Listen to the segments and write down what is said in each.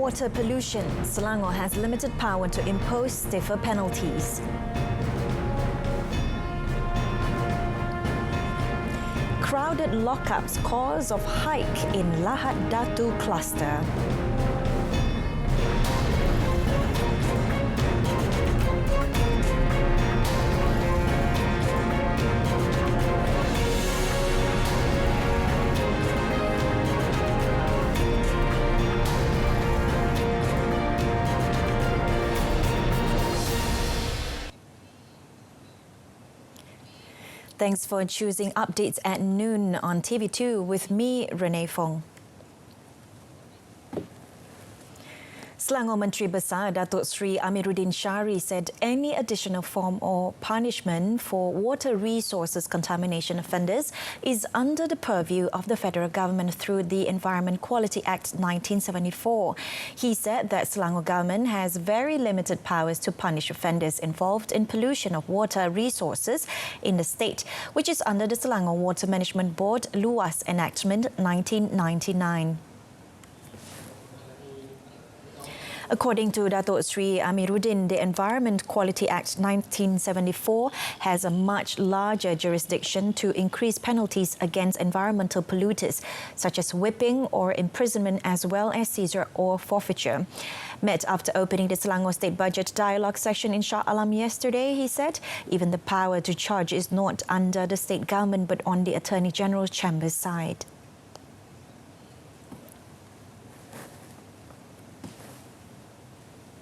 Water pollution. Selangor has limited power to impose stiffer penalties. Crowded lockups cause of hike in Lahad Datu cluster. Thanks for choosing updates at noon on TV2 with me, Renee Fong. Selangor Menteri Besar Datuk Seri Amiruddin Syari said any additional form or punishment for water resources contamination offenders is under the purview of the federal government through the Environment Quality Act 1974. He said that Selangor government has very limited powers to punish offenders involved in pollution of water resources in the state, which is under the Selangor Water Management Board Luas Enactment 1999. According to Datuk Seri Amiruddin, the Environment Quality Act 1974 has a much larger jurisdiction to increase penalties against environmental polluters, such as whipping or imprisonment, as well as seizure or forfeiture. Met after opening the Selangor State Budget Dialogue session in Shah Alam yesterday, he said even the power to charge is not under the state government but on the Attorney General's Chamber's side.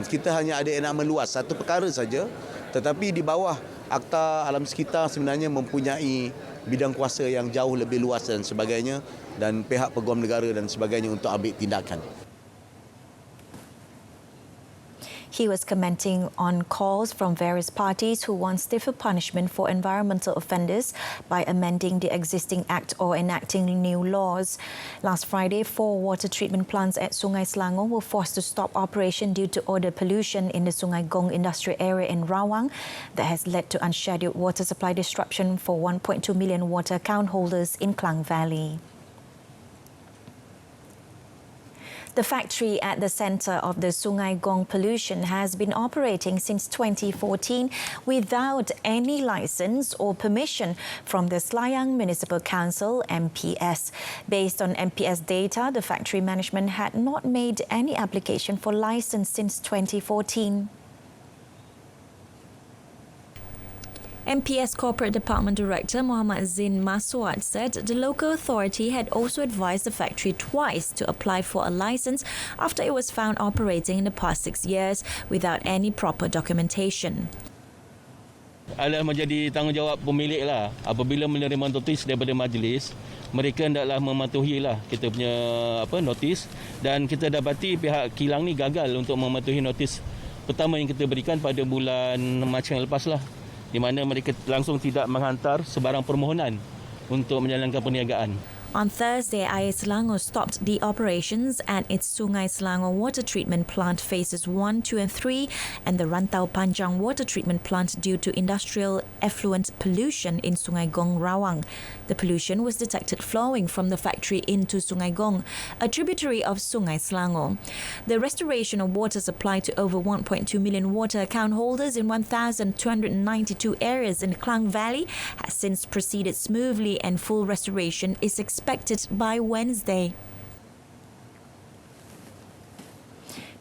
Kita hanya ada enakmen luas satu perkara saja, tetapi di bawah Akta Alam Sekitar sebenarnya mempunyai bidang kuasa yang jauh lebih luas dan sebagainya, dan pihak peguam negara dan sebagainya untuk ambil tindakan. He was commenting on calls from various parties who want stiffer punishment for environmental offenders by amending the existing act or enacting new laws. Last Friday, 4 water treatment plants at Sungai Selangor were forced to stop operation due to odor pollution in the Sungai Gong industrial area in Rawang that has led to unscheduled water supply disruption for 1.2 million water account holders in Klang Valley. The factory at the centre of the Sungai Gong pollution has been operating since 2014 without any licence or permission from the Selayang Municipal Council, MPS. Based on MPS data, the factory management had not made any application for licence since 2014. MPS Corporate Department Director Muhammad Zin Maswat said the local authority had also advised the factory twice to apply for a licence after it was found operating in the past 6 years without any proper documentation. Adalah menjadi tanggungjawab pemilik lah. Apabila menerima notis daripada majlis, mereka hendaklah mematuhilah kita punya notis, dan kita dapati pihak kilang ni gagal untuk mematuhi notis pertama yang kita berikan pada bulan Mac yang lepas lah, di mana mereka langsung tidak menghantar sebarang permohonan untuk menjalankan perniagaan. On Thursday, Air Selangor stopped the operations at its Sungai Selangor Water Treatment Plant Phases 1, 2 and 3 and the Rantau Panjang Water Treatment Plant due to industrial effluent pollution in Sungai Gong, Rawang. The pollution was detected flowing from the factory into Sungai Gong, a tributary of Sungai Selangor. The restoration of water supply to over 1.2 million water account holders in 1,292 areas in Klang Valley has since proceeded smoothly, and full restoration is expected by Wednesday.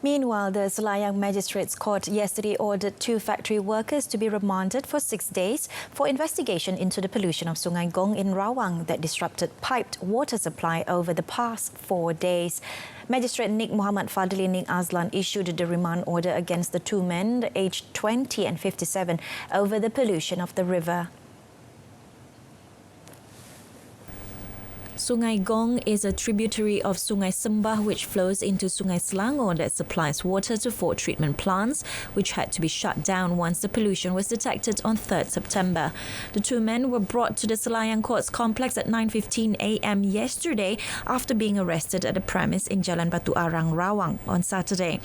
Meanwhile, the Selayang Magistrates Court yesterday ordered 2 factory workers to be remanded for 6 days for investigation into the pollution of Sungai Gong in Rawang that disrupted piped water supply over the past 4 days. Magistrate Nik Muhammad Fadli Nik Azlan issued the remand order against the 2 men, aged 20 and 57, over the pollution of the river. Sungai Gong is a tributary of Sungai Sembah, which flows into Sungai Selangor that supplies water to 4 treatment plants, which had to be shut down once the pollution was detected on 3rd September. The 2 men were brought to the Selayang Courts complex at 9:15 a.m. yesterday after being arrested at a premise in Jalan Batu Arang, Rawang on Saturday.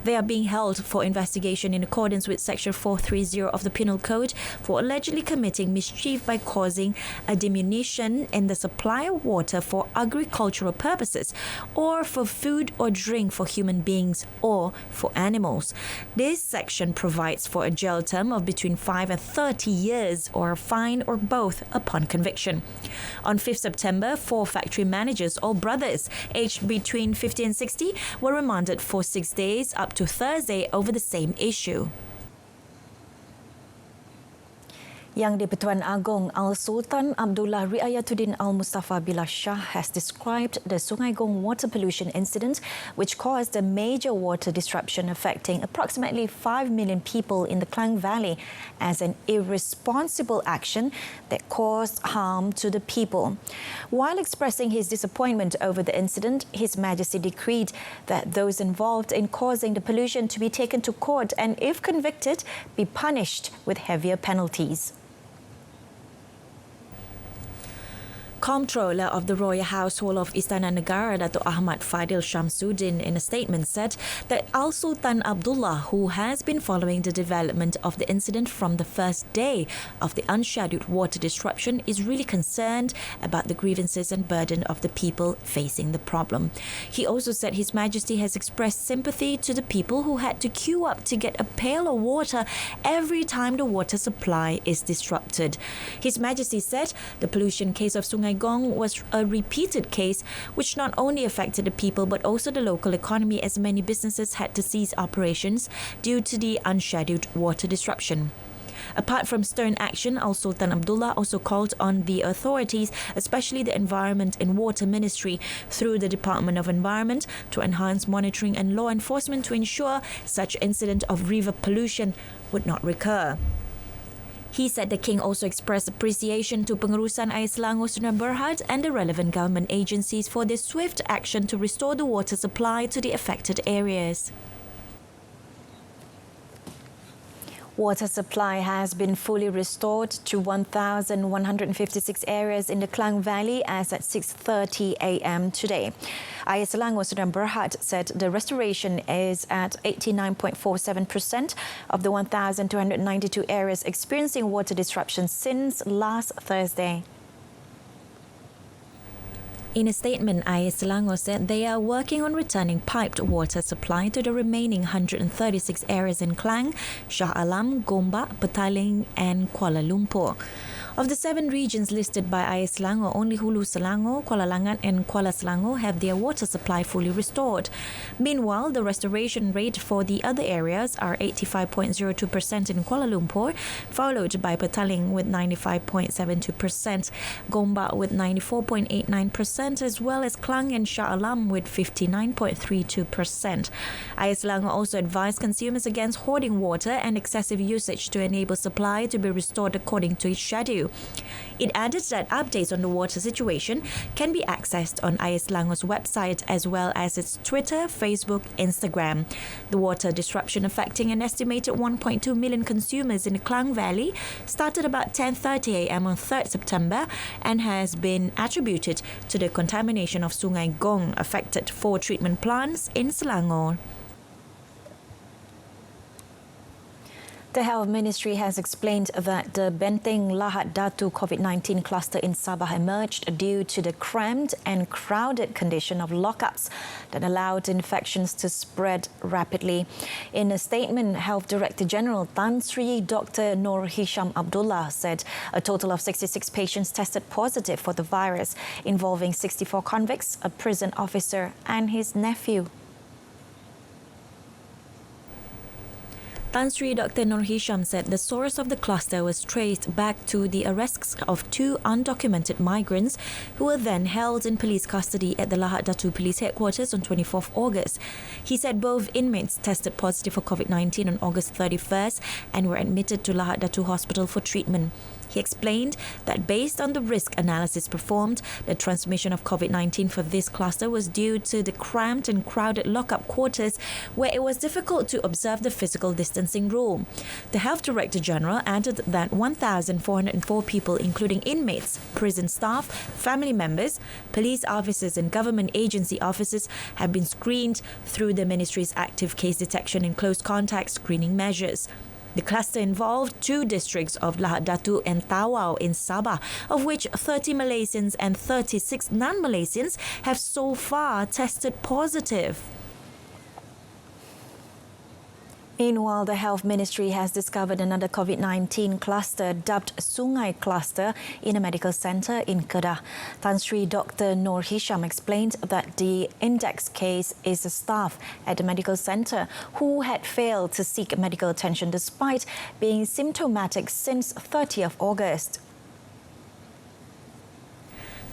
They are being held for investigation in accordance with Section 430 of the Penal Code for allegedly committing mischief by causing a diminution in the supply of water water for agricultural purposes, or for food or drink for human beings, or for animals. This section provides for a jail term of between 5 and 30 years, or a fine, or both upon conviction. On 5th September, 4 factory managers, all brothers, aged between 50 and 60, were remanded for 6 days up to Thursday over the same issue. Yang di-Pertuan Agong Al-Sultan Abdullah Riayatuddin Al-Mustafa Billah Shah has described the Sungai Gong water pollution incident, which caused a major water disruption affecting approximately 5 million people in the Klang Valley, as an irresponsible action that caused harm to the people. While expressing his disappointment over the incident, His Majesty decreed that those involved in causing the pollution to be taken to court and, if convicted, be punished with heavier penalties. Comptroller of the Royal Household of Istana Negara, Datuk Ahmad Fadil Shamsuddin, in a statement said that Al-Sultan Abdullah, who has been following the development of the incident from the first day of the unscheduled water disruption, is really concerned about the grievances and burden of the people facing the problem. He also said His Majesty has expressed sympathy to the people who had to queue up to get a pail of water every time the water supply is disrupted. His Majesty said the pollution case of Sungai Gong was a repeated case which not only affected the people but also the local economy, as many businesses had to cease operations due to the unscheduled water disruption. Apart from stern action, Al-Sultan Abdullah also called on the authorities, especially the Environment and Water Ministry, through the Department of Environment, to enhance monitoring and law enforcement to ensure such incident of river pollution would not recur. He said the King also expressed appreciation to Pengurusan Air Selangor Sungai Berhad and the relevant government agencies for their swift action to restore the water supply to the affected areas. Water supply has been fully restored to 1,156 areas in the Klang Valley as at 6:30 a.m. today. Air Selangor Sungai Berhad said the restoration is at 89.47% of the 1,292 areas experiencing water disruption since last Thursday. In a statement, Air Selangor said they are working on returning piped water supply to the remaining 136 areas in Klang, Shah Alam, Gombak, Petaling and Kuala Lumpur. Of the 7 regions listed by Air Selangor, only Hulu Selangor, Kuala Langat and Kuala Selangor have their water supply fully restored. Meanwhile, the restoration rate for the other areas are 85.02% in Kuala Lumpur, followed by Petaling with 95.72%, Gombak with 94.89%, as well as Klang and Shah Alam with 59.32%. Air Selangor also advised consumers against hoarding water and excessive usage to enable supply to be restored according to its schedule. It added that updates on the water situation can be accessed on Air Selangor's website as well as its Twitter, Facebook, Instagram. The water disruption affecting an estimated 1.2 million consumers in the Klang Valley started about 10:30 a.m. on 3rd September and has been attributed to the contamination of Sungai Gong, affected 4 treatment plants in Selangor. The Health Ministry has explained that the Benteng Lahad Datu COVID-19 cluster in Sabah emerged due to the cramped and crowded condition of lockups that allowed infections to spread rapidly. In a statement, Health Director General Tan Sri Dr. Nur Hisham Abdullah said a total of 66 patients tested positive for the virus, involving 64 convicts, a prison officer and his nephew. Tan Sri Dr. Nur Hisham said the source of the cluster was traced back to the arrests of 2 undocumented migrants who were then held in police custody at the Lahad Datu Police Headquarters on 24th August. He said both inmates tested positive for COVID-19 on August 31st and were admitted to Lahad Datu Hospital for treatment. He explained that based on the risk analysis performed, the transmission of COVID-19 for this cluster was due to the cramped and crowded lockup quarters where it was difficult to observe the physical distancing rule. The Health Director General added that 1,404 people, including inmates, prison staff, family members, police officers and government agency officers, have been screened through the Ministry's active case detection and close contact screening measures. The cluster involved 2 districts of Lahad Datu and Tawau in Sabah, of which 30 Malaysians and 36 non-Malaysians have so far tested positive. Meanwhile, the Health Ministry has discovered another COVID-19 cluster dubbed Sungai cluster in a medical centre in Kedah. Tan Sri Dr. Noor Hisham explained that the index case is a staff at the medical centre who had failed to seek medical attention despite being symptomatic since 30th August.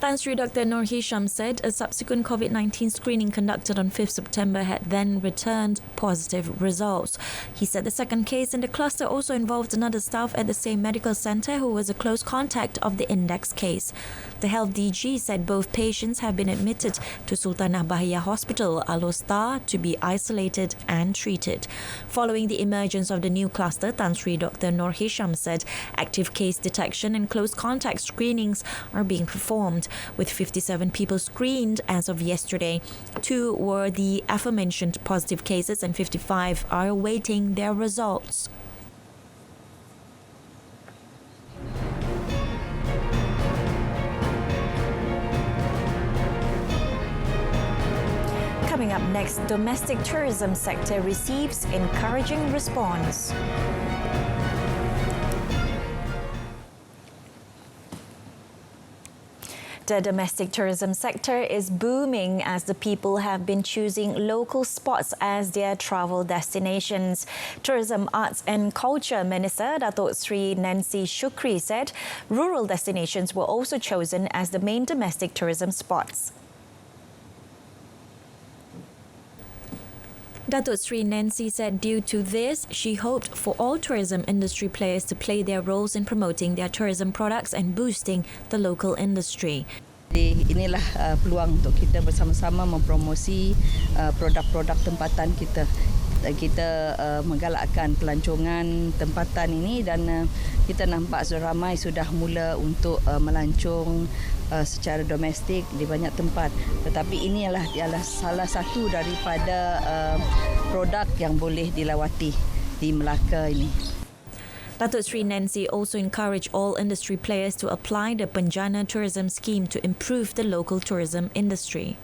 Tan Sri Dr. Noor Hisham said a subsequent COVID-19 screening conducted on 5th September had then returned positive results. He said the second case in the cluster also involved another staff at the same medical centre who was a close contact of the index case. The Health DG said both patients have been admitted to Sultanah Bahiyah Hospital, Alostar, to be isolated and treated. Following the emergence of the new cluster, Tan Sri Dr. Noor Hisham said active case detection and close contact screenings are being performed, with 57 people screened as of yesterday. 2 were the aforementioned positive cases and 55 are awaiting their results. Coming up next, domestic tourism sector receives encouraging response. The domestic tourism sector is booming as the people have been choosing local spots as their travel destinations. Tourism, Arts and Culture Minister Datuk Sri Nancy Shukri said rural destinations were also chosen as the main domestic tourism spots. Datuk Sri Nancy said due to this, she hoped for all tourism industry players to play their roles in promoting their tourism products and boosting the local industry. Inilah peluang untuk kita bersama-sama mempromosi produk-produk tempatan kita. Kita menggalakkan pelancongan tempatan ini dan kita nampak ramai sudah mula untuk melancong secara domestik di banyak tempat. Tetapi ini adalah salah satu daripada produk yang boleh dilawati di Melaka ini. Datuk Sri Nancy also encouraged all industry players to apply the Penjana Tourism Scheme to improve the local tourism industry.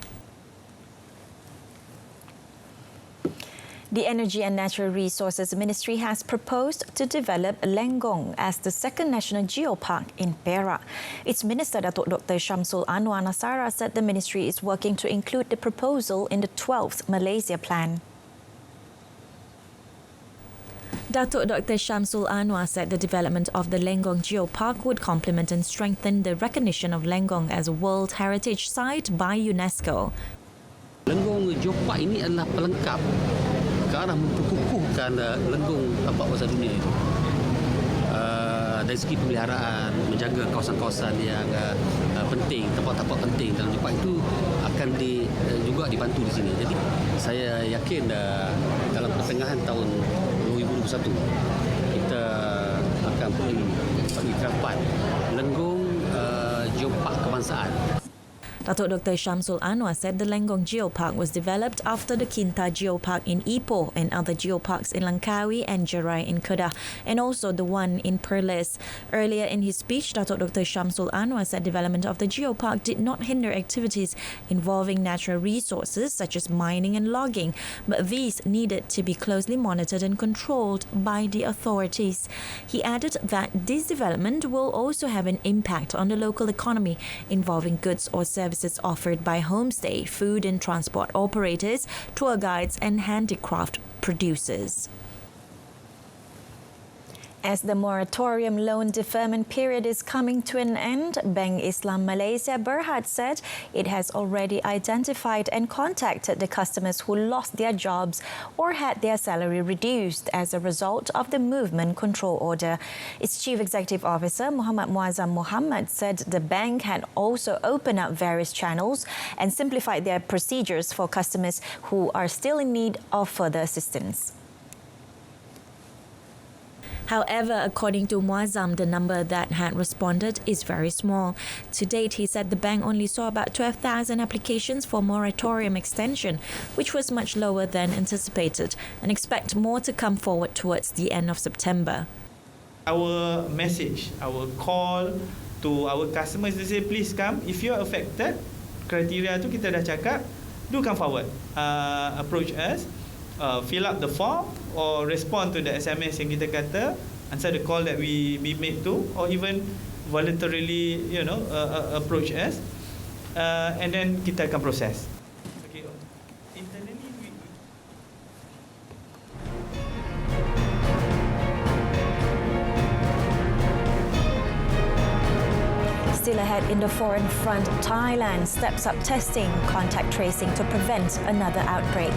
The Energy and Natural Resources Ministry has proposed to develop Lenggong as the second national geopark in Perak. Its Minister Datuk Dr. Shamsul Anwar Nasara said the ministry is working to include the proposal in the 12th Malaysia Plan. Datuk Dr. Shamsul Anwar said the development of the Lenggong Geopark would complement and strengthen the recognition of Lenggong as a World Heritage Site by UNESCO. Lenggong Geopark ini adalah pelengkap ke arah memperkukuhkan lenggong tapak pasar dunia itu. Dari segi pemeliharaan, menjaga kawasan-kawasan yang penting, tapak-tapak penting dalam Geopark itu akan juga dibantu di sini. Jadi saya yakin dalam pertengahan tahun 2021 kita akan pergi ke rapat Lenggong Geopark kebangsaan. Datuk Dr. Shamsul Anwar said the Lenggong Geopark was developed after the Kinta Geopark in Ipoh and other geoparks in Langkawi and Jerai in Kedah, and also the one in Perlis. Earlier in his speech, Datuk Dr. Shamsul Anwar said development of the geopark did not hinder activities involving natural resources such as mining and logging, but these needed to be closely monitored and controlled by the authorities. He added that this development will also have an impact on the local economy involving goods or services offered by homestay, food and transport operators, tour guides and handicraft producers. As the moratorium loan deferment period is coming to an end, Bank Islam Malaysia Berhad said it has already identified and contacted the customers who lost their jobs or had their salary reduced as a result of the movement control order. Its Chief Executive Officer, Muhammad Muazzam Muhammad, said the bank had also opened up various channels and simplified their procedures for customers who are still in need of further assistance. However, according to Muazzam, the number that had responded is very small. To date, he said the bank only saw about 12,000 applications for moratorium extension, which was much lower than anticipated, and expect more to come forward towards the end of September. Our message, our call to our customers to say, please come. If you are affected, kriteria tu kita dah cakap, do come forward. Approach us, fill up the form or respond to the SMS yang kita kata, answer the call that we made to, or even voluntarily, approach us, and then kita akan proses. Okay. Internally, Still ahead in the foreign front, Thailand steps up testing, contact tracing to prevent another outbreak.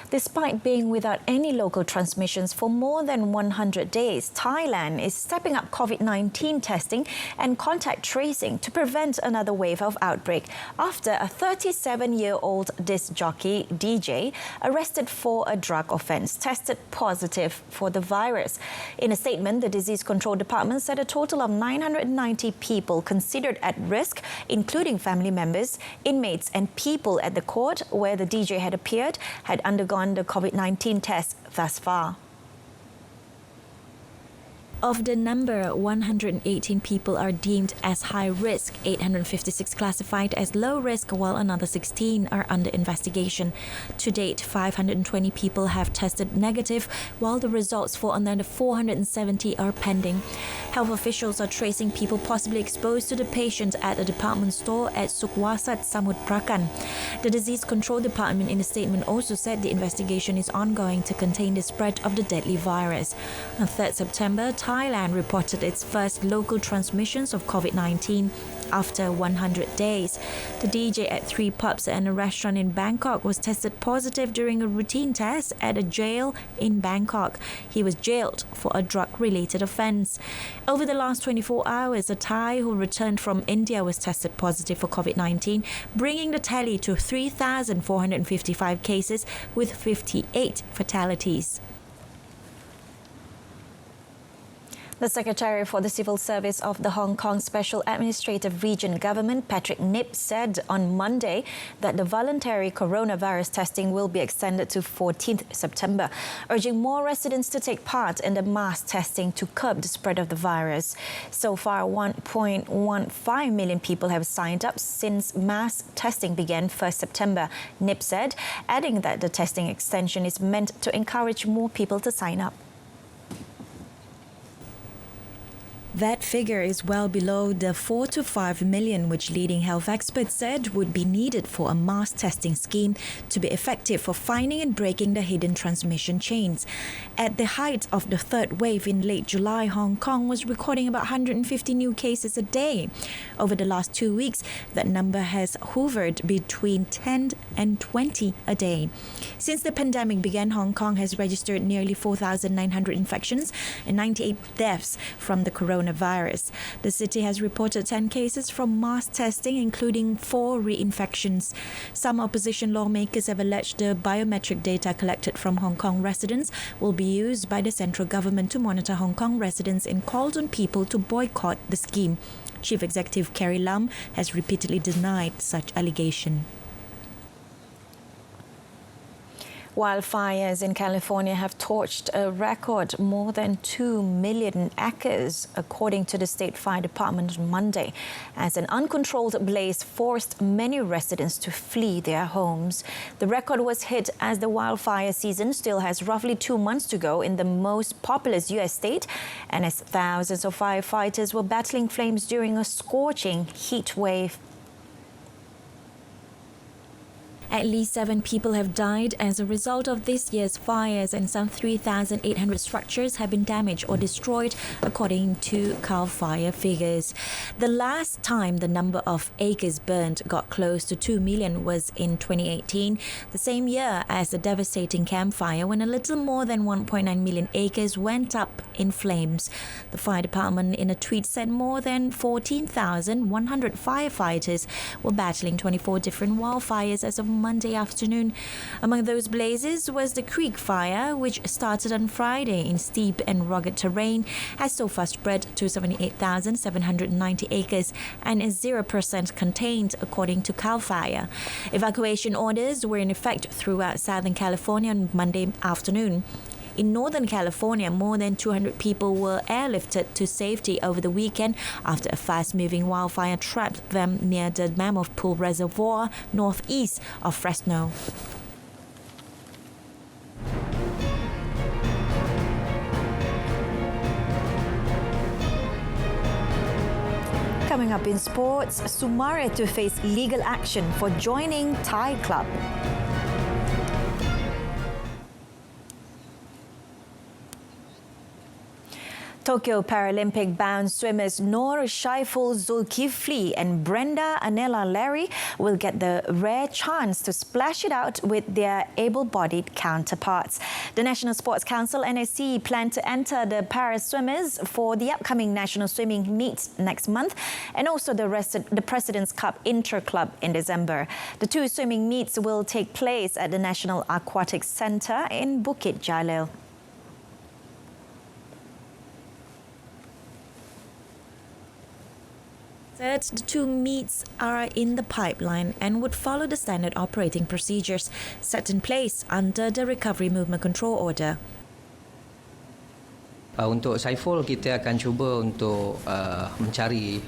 Despite being without any local transmissions for more than 100 days, Thailand is stepping up COVID-19 testing and contact tracing to prevent another wave of outbreak after a 37-year-old disc jockey, DJ, arrested for a drug offence, tested positive for the virus. In a statement, the Disease Control Department said a total of 990 people considered at risk, including family members, inmates and people at the court where the DJ had appeared, had undergone the COVID-19 test thus far. Of the number, 118 people are deemed as high risk, 856 classified as low risk, while another 16 are under investigation. To date, 520 people have tested negative, while the results for another 470 are pending. Health officials are tracing people possibly exposed to the patient at a department store at Sukwasat, Samut Prakan. The Disease Control Department in a statement also said the investigation is ongoing to contain the spread of the deadly virus. On 3rd September, Thailand reported its first local transmissions of COVID-19 after 100 days. The DJ at 3 pubs and a restaurant in Bangkok was tested positive during a routine test at a jail in Bangkok. He was jailed for a drug-related offence. Over the last 24 hours, a Thai who returned from India was tested positive for COVID-19, bringing the tally to 3,455 cases with 58 fatalities. The Secretary for the Civil Service of the Hong Kong Special Administrative Region Government, Patrick Nip, said on Monday that the voluntary coronavirus testing will be extended to 14th September, urging more residents to take part in the mass testing to curb the spread of the virus. So far, 1.15 million people have signed up since mass testing began 1st September, Nip said, adding that the testing extension is meant to encourage more people to sign up. That figure is well below the 4 to 5 million which leading health experts said would be needed for a mass testing scheme to be effective for finding and breaking the hidden transmission chains. At the height of the third wave in late July, Hong Kong was recording about 150 new cases a day. Over the last 2 weeks, that number has hovered between 10 and 20 a day. Since the pandemic began, Hong Kong has registered nearly 4,900 infections and 98 deaths from the coronavirus. The city has reported 10 cases from mass testing, including 4 reinfections. Some opposition lawmakers have alleged the biometric data collected from Hong Kong residents will be used by the central government to monitor Hong Kong residents and called on people to boycott the scheme. Chief Executive Carrie Lam has repeatedly denied such allegation. Wildfires in California have torched a record more than 2 million acres, according to the State Fire Department on Monday, as an uncontrolled blaze forced many residents to flee their homes. The record was hit as the wildfire season still has roughly 2 months to go in the most populous U.S. state, and as thousands of firefighters were battling flames during a scorching heat wave. At least 7 people have died as a result of this year's fires, and some 3,800 structures have been damaged or destroyed, according to CAL FIRE figures. The last time the number of acres burned got close to 2 million was in 2018, the same year as the devastating Camp Fire, when a little more than 1.9 million acres went up in flames. The fire department in a tweet said more than 14,100 firefighters were battling 24 different wildfires as of Monday afternoon. Among those blazes was the creek fire, which started on Friday in steep and rugged terrain, has so far spread to 78,790 acres and is 0% contained, according to CAL FIRE. Evacuation orders were in effect throughout Southern California on Monday afternoon. In Northern California, more than 200 people were airlifted to safety over the weekend after a fast-moving wildfire trapped them near the Mammoth Pool Reservoir, northeast of Fresno. Coming up in sports, Sungai to face legal action for joining Thai club. Tokyo Paralympic-bound swimmers Noor Shaiful Zulkifli and Brenda Anela Larry will get the rare chance to splash it out with their able-bodied counterparts. The National Sports Council (NSC) plan to enter the para swimmers for the upcoming national swimming meets next month, and also the President's Cup Inter-Club in December. The two swimming meets will take place at the National Aquatic Centre in Bukit Jalil. Said the two meets are in the pipeline and would follow the standard operating procedures set in place under the Recovery Movement Control Order. Untuk Saiful, kita akan cuba untuk mencari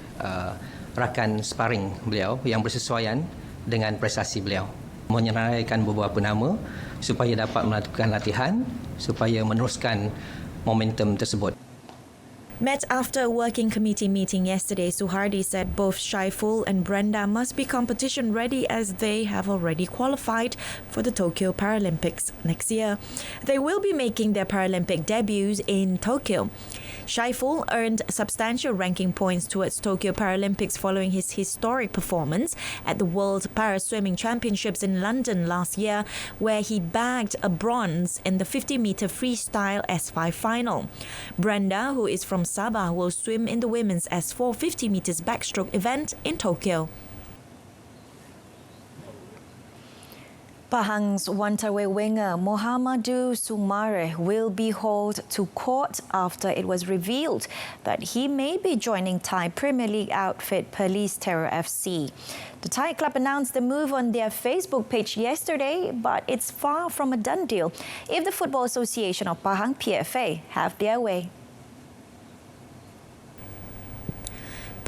rakan sparring beliau yang bersesuaian dengan prestasi beliau. Menyenaraikan beberapa nama supaya dapat melakukan latihan supaya meneruskan momentum tersebut. Met after a working committee meeting yesterday, Suhardi said both Shaiful and Brenda must be competition ready as they have already qualified for the Tokyo Paralympics next year. They will be making their Paralympic debuts in Tokyo. Shaiful earned substantial ranking points towards Tokyo Paralympics following his historic performance at the World Para-Swimming Championships in London last year, where he bagged a bronze in the 50-meter freestyle S5 final. Brenda, who is from Sabah, will swim in the women's S4 50 meters backstroke event in Tokyo. Pahang's one-away winger Mohamadu Sumare will be hauled to court after it was revealed that he may be joining Thai Premier League outfit Police Terror FC. The Thai club announced the move on their Facebook page yesterday, but it's far from a done deal if the Football Association of Pahang PFA have their way.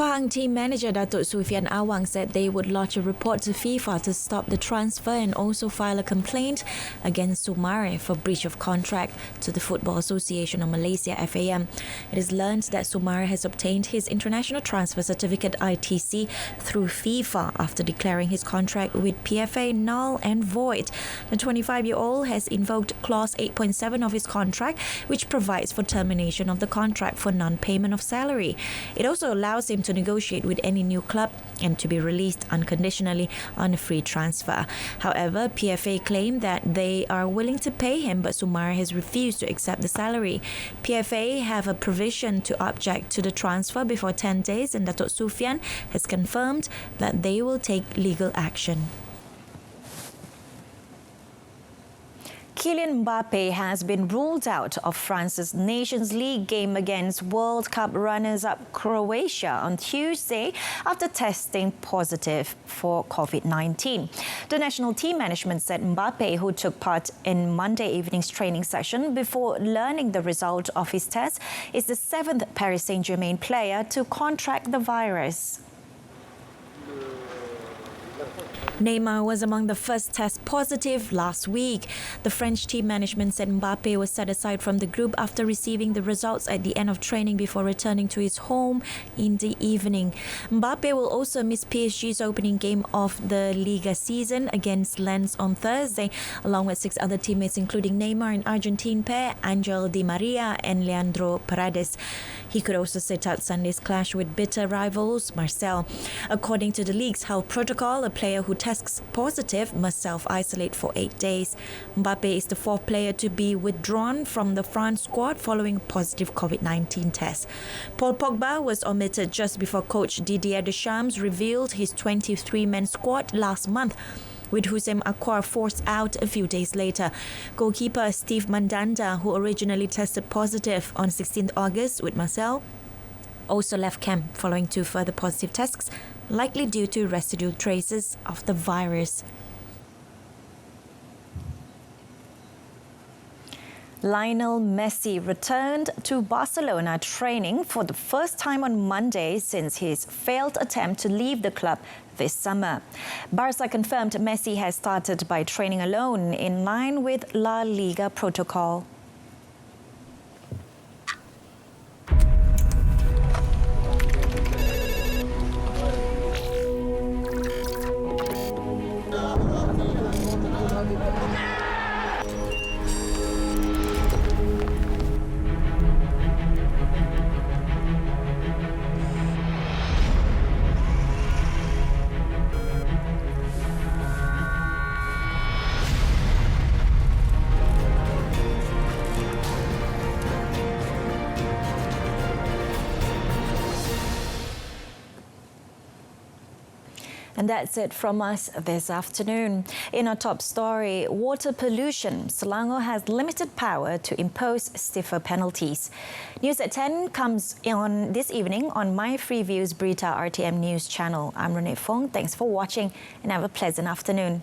Pahang team manager Datuk Sufian Awang said they would lodge a report to FIFA to stop the transfer and also file a complaint against Sumare for breach of contract to the Football Association of Malaysia (FAM). It is learned that Sumare has obtained his international transfer certificate (ITC) through FIFA after declaring his contract with PFA null and void. The 25-year-old has invoked clause 8.7 of his contract, which provides for termination of the contract for non-payment of salary. It also allows him to negotiate with any new club and to be released unconditionally on a free transfer. However, PFA claimed that they are willing to pay him, but Sumare has refused to accept the salary. PFA have a provision to object to the transfer before 10 days, and Datuk Sufian has confirmed that they will take legal action. Kylian Mbappe has been ruled out of France's Nations League game against World Cup runners-up Croatia on Tuesday after testing positive for COVID-19. The national team management said Mbappe, who took part in Monday evening's training session before learning the result of his test, is the 7th Paris Saint-Germain player to contract the virus. Neymar was among the first test positive last week. The French team management said Mbappe was set aside from the group after receiving the results at the end of training before returning to his home in the evening. Mbappe will also miss PSG's opening game of the Liga season against Lens on Thursday, along with 6 other teammates including Neymar and Argentine pair Angel Di Maria and Leandro Paredes. He could also sit out Sunday's clash with bitter rivals Marseille. According to the league's health protocol, a player who tests positive must self-isolate for 8 days. Mbappe is the 4th player to be withdrawn from the France squad following a positive COVID-19 test. Paul Pogba was omitted just before coach Didier Deschamps revealed his 23-man squad last month. with Hussein Akwar forced out a few days later. Goalkeeper Steve Mandanda, who originally tested positive on 16th August with Marseille, also left camp following 2 further positive tests, likely due to residual traces of the virus. Lionel Messi returned to Barcelona training for the first time on Monday since his failed attempt to leave the club this summer. Barca confirmed Messi has started by training alone in line with La Liga protocol. And that's it from us this afternoon. In our top story, water pollution. Selangor has limited power to impose stiffer penalties. News at 10 comes on this evening on My Free Views Berita RTM News channel. I'm Renee Fong. Thanks for watching and have a pleasant afternoon.